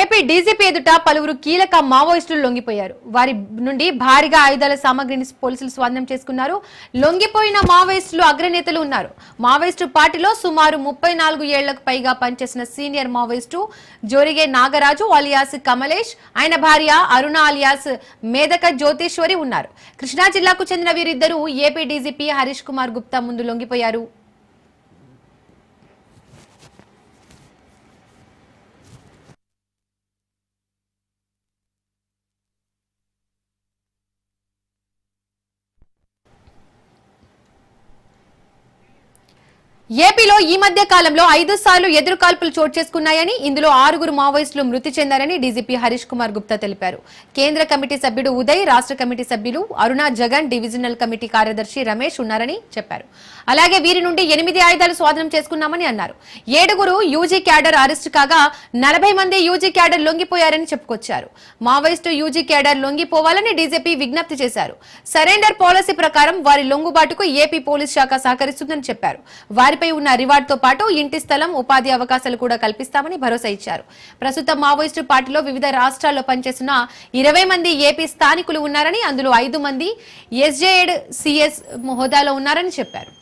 AP DGP ఎదుట పలువురు కీలక మావోయిస్టులు లొంగిపోయారు. వారి నుండి భారీగా ఆయుధాల సామగ్రిని పోలీసులు స్వాధీనం చేసుకున్నారు. లొంగిపోయిన మావోయిస్టులు అగ్రనేతలు ఉన్నారు. మావోయిస్టు పార్టీలో సుమారు 34 ఏళ్లకు పైగా పనిచేసిన senior Maoist Jorige Nagaraju alias Kamalesh, ఆయన భార్య అరుణ అలియాస్ మేదక జ్యోతేశ్వరి ఉన్నారు. కృష్ణా జిల్లాకు చెందిన వీరిద్దరూ ఏపీ డీజీపీ హరీష్ కుమార్ గుప్తా ముందు లొంగిపోయారు. ఏపీలో ఈ మధ్య కాలంలో 5 సార్లు ఎదురుకాల్పులు చోటు చేసుకున్నాయని, ఇందులో 6 మావోయిస్టులు మృతి చెందారని డీజీపీ హరీష్ కుమార్ గుప్తా తెలిపారు. కేంద్ర కమిటీ సభ్యుడు ఉదయ్, రాష్ట్ర కమిటీ సభ్యులు అరుణ, జగన్, డివిజనల్ కమిటీ కార్యదర్శి రమేష్ ఉన్నారని చెప్పారు. అలాగే వీరి నుండి 8 ఆయుధాలు స్వాధీనం చేసుకున్నామని అన్నారు. 7 యూజీ క్యాడర్ అరెస్టు కాగా 40 మంది యూజీ క్యాడర్ లొంగిపోయారని చెప్పుకొచ్చారు. మావోయిస్టు యూజీ క్యాడర్ లొంగిపోవాలని డీజీపీ విజ్ఞప్తి చేశారు. సరెండర్ పాలసీ ప్రకారం వారి లొంగుబాటుకు ఏపీ పోలీస్ శాఖ సహకరిస్తుందని చెప్పారు. వారిపై ఉన్న రివార్డ్ తో పాటు ఇంటి స్థలం, ఉపాధి అవకాశాలు కూడా కల్పిస్తామని భరోసా ఇచ్చారు. ప్రస్తుతం మావోయిస్టు పార్టీలో వివిధ రాష్ట్రాల్లో పనిచేస్తున్న 20 మంది ఏపీ స్థానికులు ఉన్నారని, అందులో 5 మంది ఎస్జేఎడ్ సిఎస్ హోదాలో ఉన్నారని చెప్పారు.